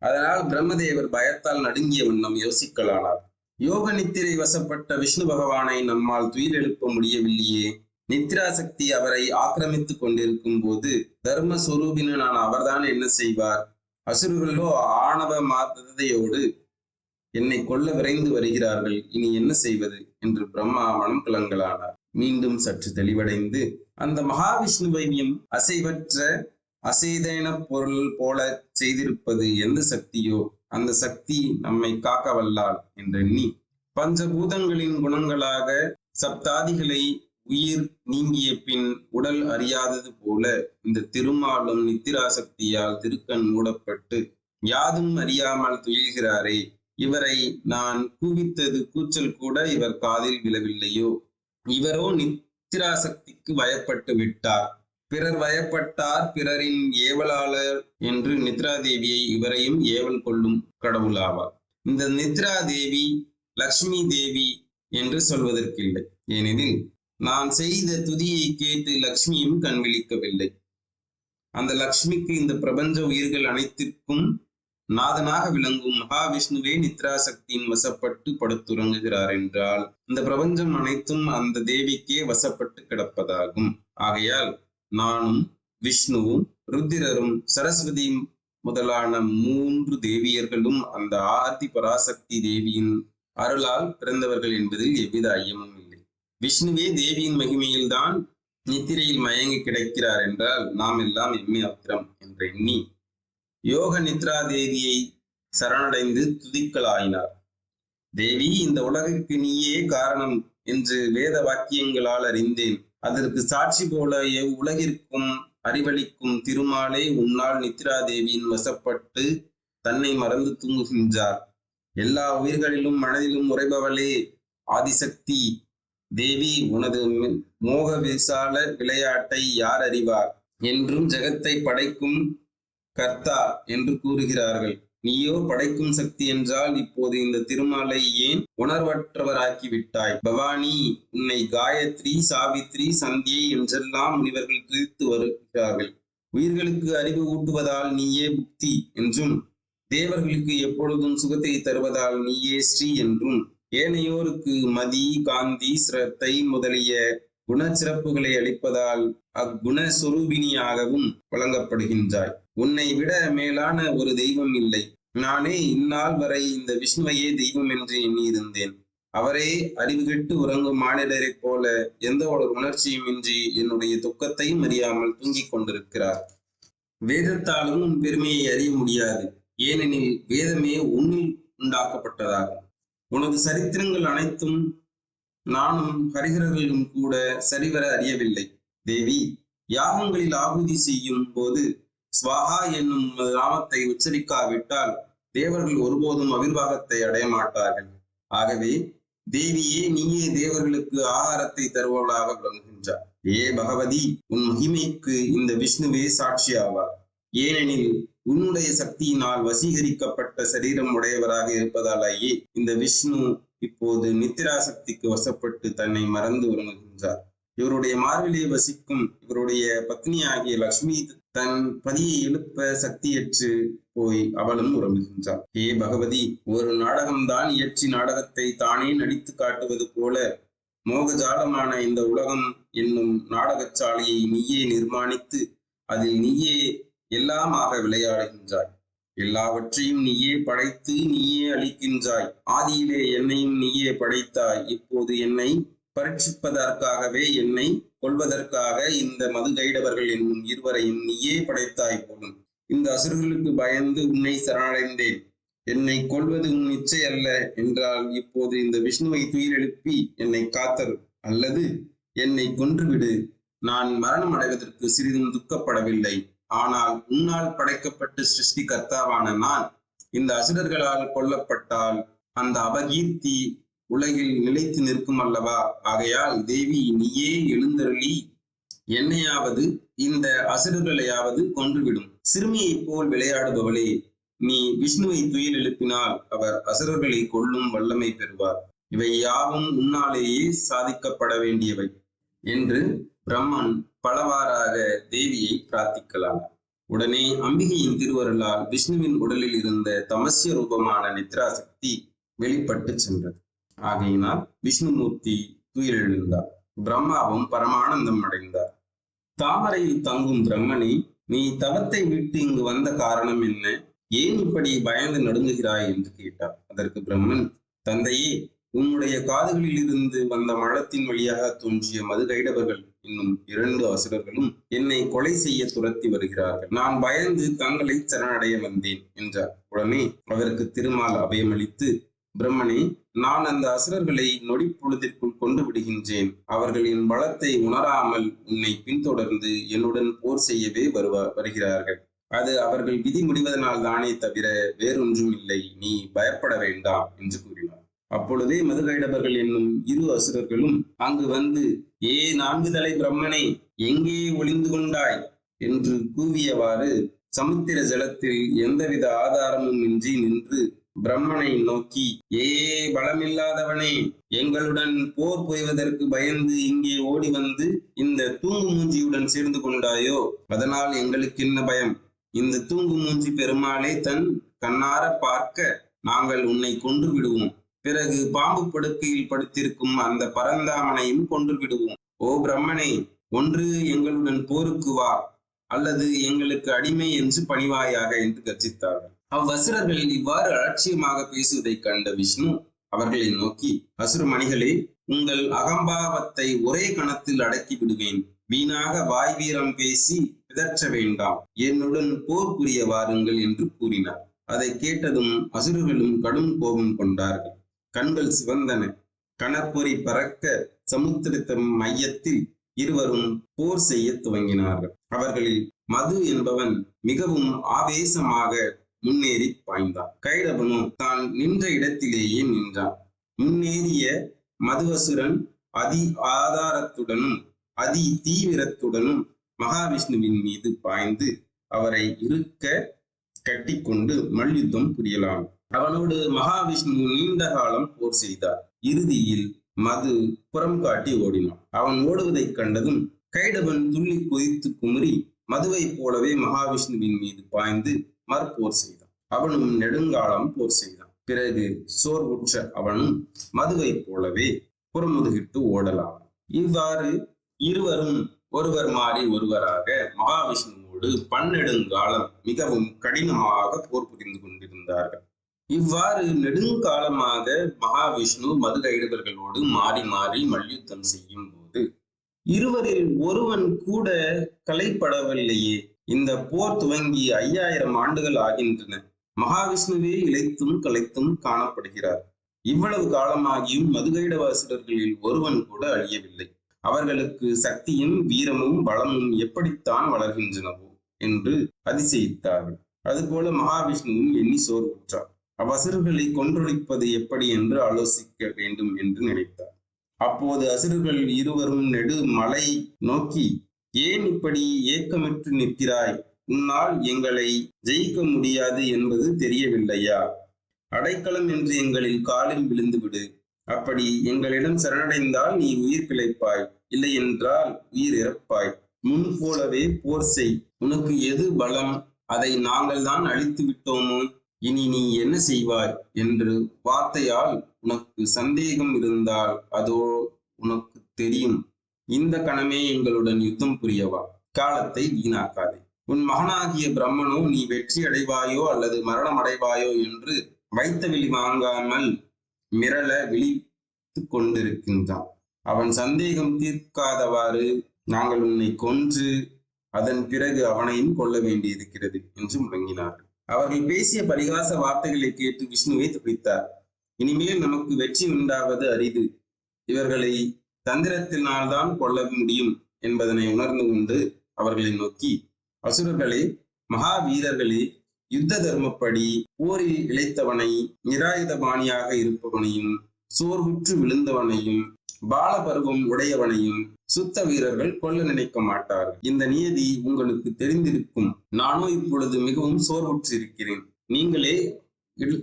அதனால் பிரம்மதேவர் பயத்தால் நடுங்கிய வண்ணம் யோசிக்கலானார். யோக நித்திரை வசப்பட்ட விஷ்ணு பகவானை நம்மால் துயில் எழுப்ப முடியவில்லையே. நித்ராசக்தி அவரை ஆக்கிரமித்துக் கொண்டிருக்கும் போது தர்ம சொரூபினான அவர்தான் என்ன செய்வார்? அசுரர்களோ ஆணவ மாததையோடு என்னை கொல்ல விரைந்து வருகிறார்கள், இனி என்ன செய்வது என்று பிரம்மா மனம் கலங்கலானார். மீண்டும் சற்று தெளிவடைந்து, அந்த மகாவிஷ்ணுவையும் அசைவற்ற அசைதேன பொருள் போல செய்திருப்பது எந்த சக்தியோ அந்த சக்தி நம்மை காக்க வல்லாள் என்றெண்ணி, பஞ்சபூதங்களின் குணங்களாக சப்தாதிகளை உயிர் நீங்கிய பின் உடல் அறியாதது போல இந்த திருமாலும் நித்திராசக்தியால் திருக்கண் மூடப்பட்டு யாதும் அறியாமல் துயில்கிறாரே, இவரை நான் கூவித்தது கூச்சல் கூட இவர் காதில் விழவில்லையோ? இவரோ நித்திராசக்திக்கு வயப்பட்டு விட்டார். பிறர் வயப்பட்டார் பிறரின் ஏவலாளர் என்று நித்ராதேவியை இவரையும் ஏவல் கொள்ளும் கடவுளாவார். இந்த நித்ராதேவி லக்ஷ்மி தேவி என்று சொல்வதற்கில்லை. ஏனெனில் நான் செய்த துதியை கேட்டு லக்ஷ்மியும் கண்விழிக்கவில்லை. அந்த லக்ஷ்மிக்கு இந்த பிரபஞ்ச உயிர்கள் அனைத்திற்கும் நாதனாக விளங்கும் மகாவிஷ்ணுவே நித்ராசக்தியின் வசப்பட்டு படுத்துறங்குகிறார் என்றால் இந்த பிரபஞ்சம் அனைத்தும் அந்த தேவிக்கே வசப்பட்டு கிடப்பதாகும். ஆகையால் நானும் விஷ்ணுவும் ருத்திரரும் சரஸ்வதி முதலான 3 தேவியர்களும் அந்த ஆதி பராசக்தி தேவியின் அருளால் பிறந்தவர்கள் என்பதில் எவ்வித ஐயமும் இல்லை. விஷ்ணுவே தேவியின் மகிமையில்தான் நித்திரையில் மயங்கி கிடக்கிறார் என்றால் நாம் எல்லாம் எம்மை அத்திரம் என்று எண்ணி யோக நித்ரா தேவியை சரணடைந்து துதிக்கலாயினார். தேவி, இந்த உலகிற்கு நீயே காரணம் என்று வேத வாக்கியங்களால் அறிந்தேன். அதற்கு சாட்சி போல உலகிற்கும் அறிவளிக்கும் திருமாலே உன்னால் நித்ரா தேவியின் வசப்பட்டு தன்னை மறந்து தூங்குகின்றார். எல்லா உயிர்களிலும் மனதிலும் உறைபவளே ஆதிசக்தி தேவி, உனது மோக விசால விளையாட்டை யார் அறிவார்? என்றும் ஜெகத்தை படைக்கும் கர்த்தா என்று கூறுகிறார்கள். நீயோ படைக்கும் சக்தி என்றால் இப்போது இந்த திருமாலை ஏன் உணர்வற்றவராக்கி விட்டாய்? பவானி, உன்னை காயத்ரி, சாவித்ரி, சந்தியை என்றெல்லாம் முனிவர்கள் பிரித்து வருகிறார்கள். உயிர்களுக்கு அறிவு ஊட்டுவதால் நீயே புக்தி என்றும், தேவர்களுக்கு எப்பொழுதும் சுகத்தை தருவதால் நீயே ஸ்ரீ என்றும், ஏனையோருக்கு மதி, காந்தி, சிரத்தை முதலிய குணச்சிறப்புகளை அளிப்பதால் அக்குண சொரூபிணியாகவும் வழங்கப்படுகின்றாய். உன்னை விட மேலான ஒரு தெய்வம் இல்லை. நானே இந்நாள் வரை இந்த விஷ்ணுவையே தெய்வம் என்று எண்ணியிருந்தேன். அவரே அறிவு கெட்டு உறங்கும் மானிடரைப் போல எந்த ஒரு உணர்ச்சியும் இன்றி என்னுடைய துக்கத்தையும் அறியாமல் தூங்கிக் கொண்டிருக்கிறார். வேதத்தாலும் உன் பெருமையை அறிய முடியாது. ஏனெனில் வேதமே உன்னில் உண்டாக்கப்பட்டதாகும். உனது சரித்திரங்கள் அனைத்தும் நானும் ஹரிஹரர்களும் கூட சரிவர அறியவில்லை. தேவி, யாகங்களில் ஆகுதி செய்யும் போது ஸ்வாஹா என்னும் நாமத்தை உச்சரிக்காவிட்டால் தேவர்கள் ஒருபோதும் அவிர்வாகத்தை அடைய மாட்டார்கள். ஆகவே தேவியே, நீயே தேவர்களுக்கு ஆகாரத்தை தருவவளாக விளங்குகின்றார். ஏ பகவதி, உன் மகிமைக்கு இந்த விஷ்ணுவே சாட்சியாவார். ஏனெனில் உன்னுடைய சக்தியினால் வசீகரிக்கப்பட்ட சரீரம் உடையவராக இருப்பதாலேயே இந்த விஷ்ணு இப்போது நித்திராசக்திக்கு வசப்பட்டு தன்னை மறந்து உறங்குகின்றார். இவருடைய மார்பிலே வசிக்கும் இவருடைய பத்னியாகிய லக்ஷ்மி தன் பதியை எழுப்ப சக்தியற்று போய் அவளும் உறங்குகின்றாள். ஏ பகவதி, ஒரு நாடகம்தான் இயற்றி நாடகத்தை தானே நடித்து காட்டுவது போல மோகஜாலமான இந்த உலகம் என்னும் நாடகச்சாலையை நீயே நிர்மாணித்து அதில் நீயே எல்லாமாக விளையாடுகின்றாய். எல்லாவற்றையும் நீயே படைத்து நீயே அளிக்கின்றாய். ஆதியிலே என்னையும் நீயே படைத்தாய். இப்போது என்னை பரீட்சிப்பதற்காகவே, என்னை கொள்வதற்காக இந்த மதுகைடவர்கள் என்னும் இருவரையும் நீயே படைத்தாய் போலும். இந்த அசுரர்களுக்கு பயந்து உன்னை சரணடைந்தேன். என்னை கொள்வது உன் இச்சை அல்ல என்றால் இப்போது இந்த விஷ்ணுவை துயிலெழுப்பி என்னை காத்தரு, அல்லது என்னை கொன்றுவிடு. நான் மரணம் அடைவதற்கு சிறிதும் துக்கப்படவில்லை. ஆனால் உன்னால் படைக்கப்பட்டு சிருஷ்டி கர்த்தாவான நான் இந்த அசுரர்களால் கொல்லப்பட்டால் அந்த அபகீர்த்தி உலகில் நிலைத்து நிற்கும் அல்லவா? ஆகையால் தேவி, நீயே எழுந்தருளி என்னையாவது இந்த அசுரர்களையாவது கொன்றுவிடும். சிறுமியைப் போல் விளையாடுபவளே, நீ விஷ்ணுவை துயில் எழுப்பினால் அவர் அசுரர்களை கொல்லும் வல்லமை பெறுவார். இவை யாவும் உன்னாலேயே சாதிக்கப்பட வேண்டியவை என்று பிரம்மன் பலவாறாக தேவியை பிரார்த்திக்கலாம். உடனே அம்பிகையின் திருவருளால் விஷ்ணுவின் உடலில் இருந்த தமசிய ரூபமான நித்ரா சக்தி வெளிப்பட்டு சென்றது. ஆகையினால் விஷ்ணுமூர்த்தி துயிலெழுந்தார். பிரம்மாவும் பரமானந்தம் அடைந்தார். தாமரையில் தங்கும் பிரம்மனே, நீ தவத்தை விட்டு இங்கு வந்த காரணம் என்ன? ஏன் இப்படி பயந்து நடுங்குகிறாய் என்று கேட்டார். அதற்கு பிரம்மன், தந்தையே, உன்னுடைய காதுகளில் இருந்து வந்த மழத்தின் வழியாக தோன்றிய மதுகைடவர்கள் இன்னும் 2 அசுரர்களும் என்னை கொலை செய்ய துரத்தி வருகிறார்கள். நான் பயந்து தங்களை சரணடைய வந்தேன் என்றார். உடனே அவருக்கு திருமால் அபயமளித்து, பிரம்மனே, நான் அந்த அசுரர்களை நொடி பொழுதிற்குள் கொண்டு விடுகின்றேன். அவர்கள் என் பலத்தை உணராமல் உன்னை பின்தொடர்ந்து என்னுடன் போர் செய்யவே வருகிறார்கள். அது அவர்கள் விதி முடிவதனால் தானே தவிர வேறொன்றும் இல்லை. நீ பயப்பட வேண்டாம் என்று கூறினார். அப்பொழுதே மதுகைடவர்கள் என்னும் 2 அசுரர்களும் அங்கு வந்து, ஏ 4 தலை பிரம்மனே, எங்கே ஒளிந்து கொண்டாய் என்று கூவியவாறு சமுத்திர ஜலத்தில் எந்தவித ஆதாரமும் இன்றி நின்று பிரம்மனை நோக்கி, ஏ பலமில்லாதவனே, எங்களுடன் போர் புரிவதற்கு பயந்து இங்கே ஓடி வந்து இந்த தூங்கு மூஞ்சியுடன் சேர்ந்து கொண்டாயோ? அதனால் எங்களுக்கு என்ன பயம்? இந்த தூங்கு மூஞ்சி பெருமாளே தன் கண்ணார பார்க்க நாங்கள் உன்னை கொன்று விடுவோம். பிறகு பாம்பு படுக்கையில் படுத்திருக்கும் அந்த பரந்தாமனையும் கொன்று விடுவோம். ஓ பிரம்மனே, ஒன்று எங்களுடன் போருக்கு வா, அல்லது எங்களுக்கு அடிமை என்று பணிவாயாக என்று கர்ஜித்தார்கள். அவ்வசுரர்கள் இவ்வாறு அலட்சியமாக பேசுவதைக் கண்ட விஷ்ணு அவர்களை நோக்கி, அசுரமணிகளே, உங்கள் அகம்பாவத்தை ஒரே கணத்தில் அடக்கி விடுவேன். வீணாக வாய் வீரம் பேசி பிதற்ற வேண்டாம். என்னுடன் போர் புரிய வாருங்கள் என்று கூறினார். அதை கேட்டதும் அசுரர்களும் கடும் கோபம் கொண்டார்கள். கண்கள் சிவந்தன. கணப்பொறி பறக்க சமுத்திரத்தின் மையத்தில் இருவரும் போர் செய்ய துவங்கினார்கள். அவர்களில் மது என்பவன் மிகவும் ஆவேசமாக முன்னேறி பாய்ந்தான். கைடபனோ தான் நின்ற இடத்திலேயே நின்றான். முன்னேறிய மதுவசுரன் அதி ஆதாரத்துடனும் அதி தீவிரத்துடனும் மகாவிஷ்ணுவின் மீது பாய்ந்து அவரை இருக்க கட்டிக்கொண்டு மல்யுத்தம் புரியலாம். அவனோடு மகாவிஷ்ணு நீண்ட காலம் போர் செய்தார். இறுதியில் மது புறம் காட்டி ஓடினான். அவன் ஓடுவதைக் கண்டதும் கைடவன் துள்ளி குதித்து குமுறி மதுவை போலவே மகாவிஷ்ணுவின் மீது பாய்ந்து மறுபோர் செய்தான். அவனும் நெடுங்காலம் போர் செய்தான். பிறகு சோர்வுற்ற அவனும் மதுவை போலவே புறமுதுகிட்டு ஓடலாம். இவ்வாறு இருவரும் ஒருவர் மாறி ஒருவராக மகாவிஷ்ணுவோடு பன்னெடுங்காலம் மிகவும் கடினமாக போர் புரிந்து கொண்டிருந்தார்கள். இவ்வாறு நெடுங்காலமாக மகாவிஷ்ணு மதுகைடவர்களோடு மாறி மாறி மல்யுத்தம் செய்யும் போது இருவரில் ஒருவன் கூட கலைப்படவில்லையே. இந்த போர் துவங்கி 5000 ஆண்டுகள் ஆகின்றன. மகாவிஷ்ணுவே இளைத்தும் கலைத்தும் காணப்படுகிறார். இவ்வளவு காலமாகியும் மதுகைடவாசுரர்களில் ஒருவன் கூட அழியவில்லை. அவர்களுக்கு சக்தியும் வீரமும் பலமும் எப்படித்தான் வளர்கின்றனவோ என்று அதிசயித்தார்கள். அதுபோல மகாவிஷ்ணுவும் எண்ணி சோர்வுற்றார். அவ்வசுரர்களை கொன்றொழிப்பது எப்படி என்று ஆலோசிக்க வேண்டும் என்று நினைத்தார். அப்போது அசுரர்கள் இருவரும் நெடு மலை நோக்கி, ஏன் இப்படி ஏக்கமிட்டு நிற்கிறாய்? உன்னால் எங்களை ஜெயிக்க முடியாது என்பது தெரியவில்லையா? அடைக்கலம் என்று எங்களில் காலில் விழுந்து விடு. அப்படி எங்களிடம் சரணடைந்தால் நீ உயிர் பிழைப்பாய், இல்லை என்றால் உயிர் இறப்பாய். முன் போலவே போர் செய். உனக்கு எது பலம்? அதை நாங்கள் தான் அழித்து விட்டோமோ? இனி நீ என்ன செய்வாய் என்று வார்த்தையால் உனக்கு சந்தேகம் இருந்தால் அதோ உனக்கு தெரியும். இந்த கணமே எங்களுடன் யுத்தம் புரியவா. காலத்தை வீணாக்காதே. உன் மகனாகிய பிரம்மனோ நீ வெற்றி அடைவாயோ அல்லது மரணம் அடைவாயோ என்று வைத்த விழி வாங்காமல் மிரள விழித்து கொண்டிருக்கின்றான். அவன் சந்தேகம் தீர்க்காதவாறு நாங்கள் உன்னை கொன்று அதன் பிறகு அவனையும் கொல்ல வேண்டியிருக்கிறது என்று முழங்கினார்கள். அவர்கள் பேசிய பரிகாச வார்த்தைகளை கேட்டு விஷ்ணுவை துடித்தார். இனிமேல் நமக்கு வெற்றி உண்டாவது அரிது. இவர்களை தந்திரத்தினால்தான் கொல்ல முடியும் என்பதனை உணர்ந்து கொண்டு அவர்களை நோக்கி, அசுரர்களே, மகாவீரர்களே, யுத்த தர்மப்படி போரில் இழைத்தவனை, நிராயுதபாணியாக இருப்பவனையும், சோர்வுற்று விழுந்தவனையும், பாலபருவம் உடையவனையும் சுத்த வீரர்கள் கொல்ல நினைக்க மாட்டார்கள். இந்த நியதி உங்களுக்கு தெரிந்திருக்கும். நானோ இப்பொழுது மிகவும் சோர்வுற்றிருக்கிறேன். நீங்களே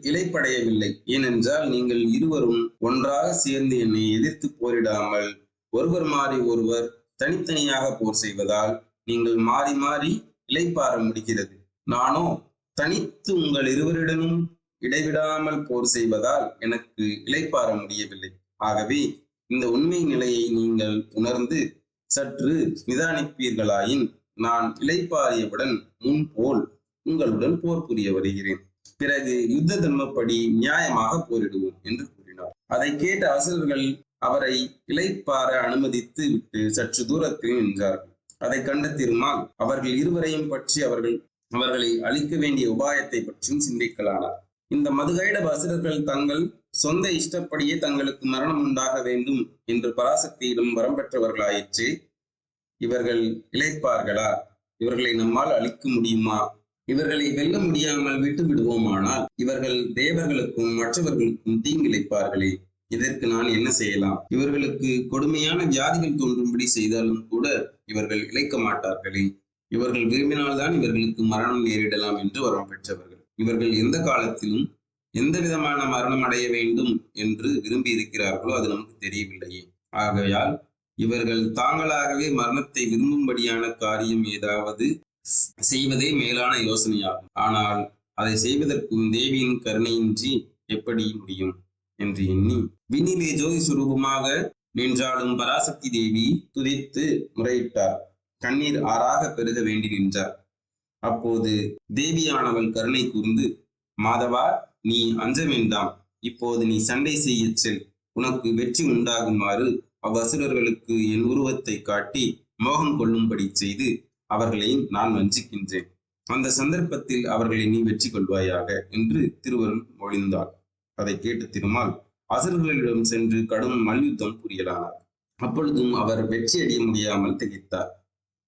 இளைப்படையவில்லை. ஏனென்றால் நீங்கள் இருவரும் ஒன்றாக சேர்ந்து என்னை எதிர்த்து போரிடாமல் ஒருவர் மாறி ஒருவர் தனித்தனியாக போர் செய்வதால் நீங்கள் மாறி மாறி இளைப்பாற முடிகிறது. நானோ தனித்து உங்கள் இருவரிடமும் இடைவிடாமல் போர் செய்வதால் எனக்கு இளைப்பாற முடியவில்லை. ஆகவே இந்த உண்மை நிலையை நீங்கள் உணர்ந்து சற்று நிதானிப்பீர்களாயின் நான் இளைப்பாறியவுடன் முன்போல் உங்களுடன் போர் புரிய வருகிறேன். பிறகு யுத்த தர்மப்படி நியாயமாக போரிடுவோம் என்று கூறினார். அதை கேட்ட அசுரர்கள் அவரை இளைப்பாற அனுமதித்து விட்டு சற்று தூரத்தில் நின்றார்கள். அதை கண்ட திருமால் அவர்கள் இருவரையும் பற்றி அவர்களை அழிக்க வேண்டிய உபாயத்தை பற்றியும் சிந்திக்கலானார். இந்த மதுகைடப அசுரர்கள் தங்கள் சொந்த இஷ்டப்படியே தங்களுக்கு மரணம் உண்டாக வேண்டும் என்று பராசக்தியிடம் வரம் பெற்றவர்களாயிற்று. இவர்கள் இளைப்பார்களா? இவர்களை நம்மால் அழிக்க முடியுமா? இவர்களை வெல்ல முடியாமல் விட்டு விடுவோமானால் இவர்கள் தேவர்களுக்கும் மற்றவர்களுக்கும் தீங்கிழைப்பார்களே. இதற்கு நான் என்ன செய்யலாம்? இவர்களுக்கு கொடுமையான வியாதிகள் தோன்றும்படி செய்தாலும் கூட இவர்கள் இழைக்க மாட்டார்களே. இவர்கள் விரும்பினால்தான் இவர்களுக்கு மரணம் நேரிடலாம் என்று வரம் பெற்றவர்கள். இவர்கள் எந்த காலத்திலும் எந்த விதமான மரணம் அடைய வேண்டும் என்று விரும்பி இருக்கிறார்களோ அது நமக்கு தெரியவில்லையே. ஆகையால் இவர்கள் தாங்களாகவே மரணத்தை விரும்பும்படியான காரியம் ஏதாவது செய்வதே மேலான யோசனையாகும். ஆனால் அதை செய்வதற்கும் தேவியின் கருணையின்றி எப்படி முடியும் என்று எண்ணி விண்ணிலே ஜோதி சுரூபமாக நின்றாலும் பராசக்தி தேவி துதித்து முறையிட்டார். கண்ணீர் ஆறாக பெருக வேண்டி நின்றார். அப்போது தேவியானவள் கருணை கூர்ந்து, மாதவா, நீ அஞ்ச வேண்டாம். இப்போது நீ சண்டை செய்ய செல். உனக்கு வெற்றி உண்டாகுமாறு அவ்வசுரர்களுக்கு என் உருவத்தை காட்டி மோகம் கொள்ளும்படி செய்து அவர்களை நான் வஞ்சிக்கின்றேன். அந்த சந்தர்ப்பத்தில் அவர்களை நீ வெற்றி கொள்வாயாக என்று திருவருள் மொழிந்தார். அதை கேட்டு திருமால் அசுரர்களிடம் சென்று கடும் மல்யுத்தம் புரியலானார். அப்பொழுதும் அவர் வெற்றி அடைய முடியாமல் திகைத்தார்.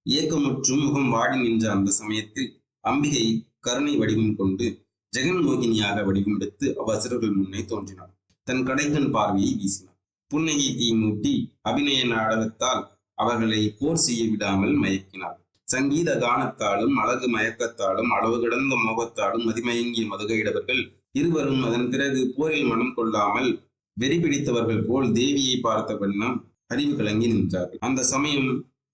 ஏக்கமுற்றும் முகம் வாடி நின்ற அந்த சமயத்தில் அம்பிகை கருணை வடிவம் கொண்டு ஜெகன்மோகினியாக வடிவமெடுத்து அவ்வசுரர்கள் முன்னே தோன்றினார். தன் கடைக்கண் பார்வையை வீசினார். புன்னகை தீ மூட்டி அபிநய நாடகத்தால் அவர்களை போர் செய்ய விடாமல் மயக்கினார். சங்கீத கானத்தாலும் அழகு மயக்கத்தாலும் அளவு கடந்த மோகத்தாலும் மதிமயங்கிய மதுகையிடவர்கள் இருவரும் அதன் பிறகு போரில் மனம் கொள்ளாமல் வெறி பிடித்தவர்கள் போல் தேவியை பார்த்த வண்ணம் அறிவு கலங்கி நின்றார்கள். அந்த சமயம்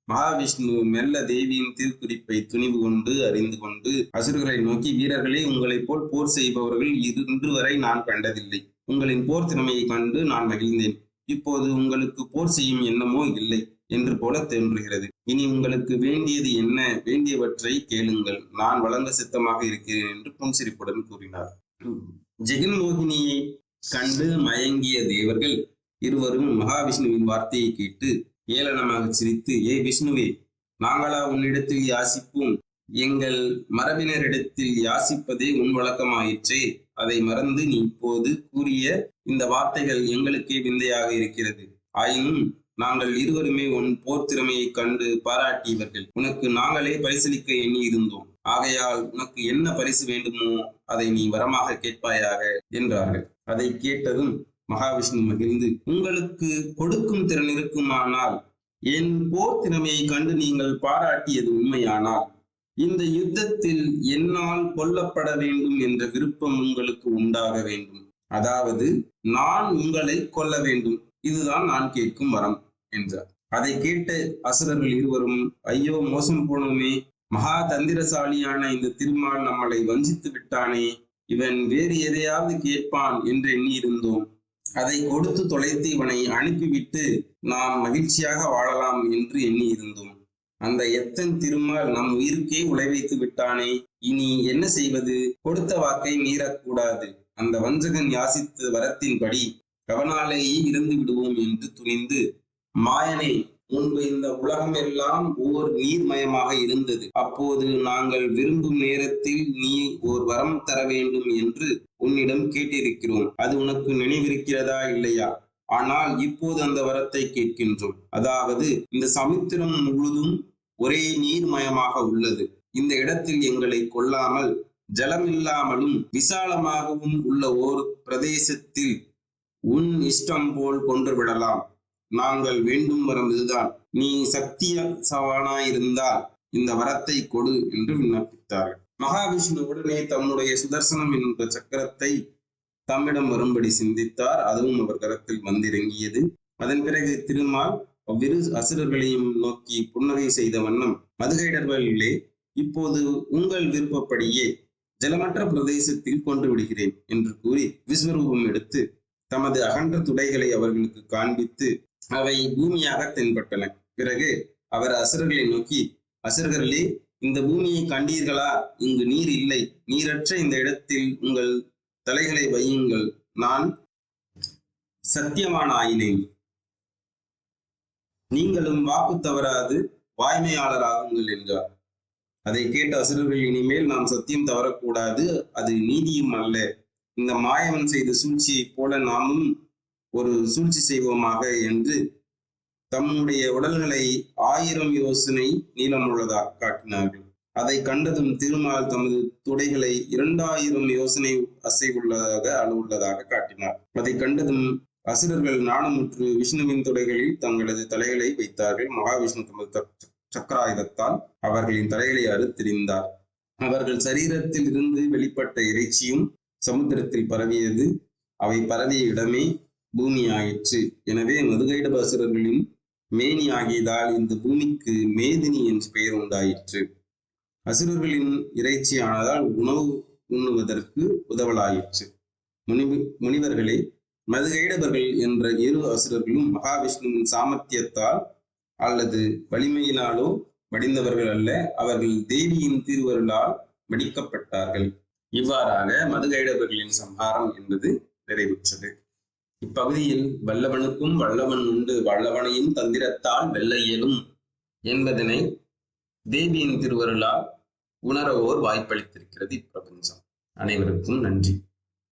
மகாவிஷ்ணு மெல்ல தேவியின் திருக்குறிப்பை துணிவு கொண்டு அறிந்து கொண்டு அசுரர்களை நோக்கி, வீரர்களே, உங்களைப் போல் போர் செய்பவர்கள் இன்று வரை நான் கண்டதில்லை. உங்களின் போர் திறமையை கண்டு நான் மகிழ்ந்தேன். இப்போது உங்களுக்கு போர் செய்யும் எண்ணமோ இல்லை என்று போல தோன்றுகிறது. இனி உங்களுக்கு வேண்டியது என்ன? வேண்டியவற்றை கேளுங்கள், நான் வழங்க சித்தமாக இருக்கிறேன் என்று புன்சிரிப்புடன் கூறினார். ஜெகன்மோகினியை கண்டு மயங்கிய தேவர்கள் இருவரும் மகாவிஷ்ணுவின் வார்த்தையை கேட்டு ஏளனமாக சிரித்து, ஏ விஷ்ணுவே, நாங்களா உன்னிடத்தில் யாசிப்போம்? எங்கள் மரபினரிடத்தில் யாசிப்பதே உன் வழக்கமாயிற்றே. அதை மறந்து நீ இப்போது கூறிய இந்த வார்த்தைகள் எங்களுக்கே விந்தையாக இருக்கிறது. ஆயினும் நாங்கள் இருவருமே உன் போர் திறமையை கண்டு பாராட்டியவர்கள். உனக்கு நாங்களே பரிசளிக்க எண்ணி இருந்தோம். ஆகையால் உனக்கு என்ன பரிசு வேண்டுமோ அதை நீ வரமாக கேட்பாயாக என்றார்கள். அதை கேட்டதும் மகாவிஷ்ணு மகிழ்ந்து, உங்களுக்கு கொடுக்கும் திறன் இருக்குமானால், என் போர் திறமையை கண்டு நீங்கள் பாராட்டியது உண்மையானால், இந்த யுத்தத்தில் என்னால் கொல்லப்பட வேண்டும் என்ற விருப்பம் உங்களுக்கு உண்டாக வேண்டும். அதாவது நான் உங்களை கொல்ல வேண்டும். இதுதான் நான் கேட்கும் வரம் என்றார். அதை கேட்ட அசுரர்கள் இருவரும், ஐயோ, மோசம் போனோமே, மகா தந்திரசாலியான இந்த திருமால் நம்மளை வஞ்சித்து விட்டானே, இவன் வேறு எதையாவது கேட்பான் என்று எண்ணி இருந்தோம். அதை கொடுத்து தொலைத்து இவனை அனுப்பிவிட்டு நாம் மகிழ்ச்சியாக வாழலாம் என்று எண்ணி இருந்தோம். அந்த எத்தன் திருமால் நம் உயிருக்கே உழை வைத்து விட்டானே, இனி என்ன செய்வது? கொடுத்த வாக்கை மீறக்கூடாது. அந்த வஞ்சகன் யாசித்த வரத்தின்படி அவனாலேயே இருந்து விடுவோம் என்று துணிந்து, மாயனே, முன்பு இந்த உலகம் எல்லாம் ஓர் நீர்மயமாக இருந்தது. அப்போது நாங்கள் விரும்பும் நேரத்தில் நீ ஓர் வரம் தர வேண்டும் என்று உன்னிடம் கேட்டிருக்கிறோம். அது உனக்கு நினைவிருக்கிறதா இல்லையா? ஆனால் இப்போது அந்த வரத்தை கேட்கின்றோம். அதாவது இந்த சமுத்திரம் முழுதும் ஒரே நீர்மயமாக உள்ளது. இந்த இடத்தில் எங்களை கொல்லாமல் ஜலமில்லாமலும் விசாலமாகவும் உள்ள ஓர் பிரதேசத்தில் உன் இஷ்டம் போல் கொன்று விடலாம். நாங்கள் வேண்டும் வரம் இதுதான். நீ சக்தியவானாயிருந்தால் இந்த வரத்தை கொடு என்று விண்ணப்பித்தார்கள். மகாவிஷ்ணு உடனே தம்முடைய சுதர்சனம் என்ற சக்கரத்தை தம்மிடம் வரும்படி சிந்தித்தார். அதுவும் அவர் கரத்தில் வந்திறங்கியது. அதன் பிறகு திருமால் அவ்விரு அசுரர்களையும் நோக்கி புன்னகை செய்த வண்ணம், மதுகைடர்களே, இப்போது உங்கள் விருப்பப்படியே ஜலமற்ற பிரதேசத்தில் கொண்டு விடுகிறேன் என்று கூறி விஸ்வரூபம் எடுத்து தமது அகன்ற துடைகளை அவர்களுக்கு காண்பித்து அவை பூமியாக தென்பட்டன. பிறகு அவர் அசுரர்களை நோக்கி, அசுரர்களே, இந்த பூமியை கண்டீர்களா? இங்கு நீர் இல்லை. நீரற்ற இந்த இடத்தில் உங்கள் தலைகளை வையுங்கள். நான் சத்தியவான் ஆயினேன். நீங்களும் வாக்கு தவறாது வாய்மையாளராகுங்கள் என்றார். அதை கேட்ட அசுரர்கள், இனிமேல் நாம் சத்தியம் தவறக்கூடாது, அது நீதியும் அல்ல. இந்த மாயவன் செய்த சூழ்ச்சியைப் போல நாமும் ஒரு சூழ்ச்சி செய்வோமாக என்று தம்முடைய உடல்களை 1000 யோசனை நீளமுள்ளதாக காட்டினார்கள். அதை கண்டதும் திருமால் தமது துடைகளை 2000 யோசனை அசைவுள்ளதாக அளவுள்ளதாக காட்டினார். அதை கண்டதும் அசுரர்கள் நாணமுற்று விஷ்ணுவின் துடைகளில் தங்களது தலைகளை வைத்தார்கள். மகாவிஷ்ணு தமது சக்கராயுதத்தால் அவர்களின் தலைகளை அறுத்தெறிந்தார். அவர்கள் சரீரத்தில் இருந்து வெளிப்பட்ட இறைச்சியும் சமுத்திரத்தில் பரவியது. அவை பரவிய இடமே பூமி ஆயிற்று. எனவே மதுகைடப அசுரர்களின் மேனி ஆகியதால் இந்த பூமிக்கு மேதினி என்று பெயர் உண்டாயிற்று. அசுரர்களின் இறைச்சி ஆனதால் உணவு உண்ணுவதற்கு உதவலாயிற்று. முனிவர்களே, மதுகைடபர்கள் என்ற 2 அசுரர்களும் மகாவிஷ்ணுவின் சாமர்த்தியத்தால் அல்லது வலிமையினாலோ வடிந்தவர்கள் அல்ல. அவர்கள் தேவியின் திருவருளால் வடிக்கப்பட்டார்கள். இவ்வாறாக மதுகைடபர்களின் சம்ஹாரம் என்பது நிறைவுற்றது. இப்பகுதியில் வல்லவனுக்கும் வல்லவன் உண்டு, வல்லவனையும் தந்திரத்தால் வெல்ல இயலும் என்பதனை தேவியின் திருவருளால் உணர ஓர் வாய்ப்பளித்திருக்கிறது இப்பிரபஞ்சம். அனைவருக்கும் நன்றி.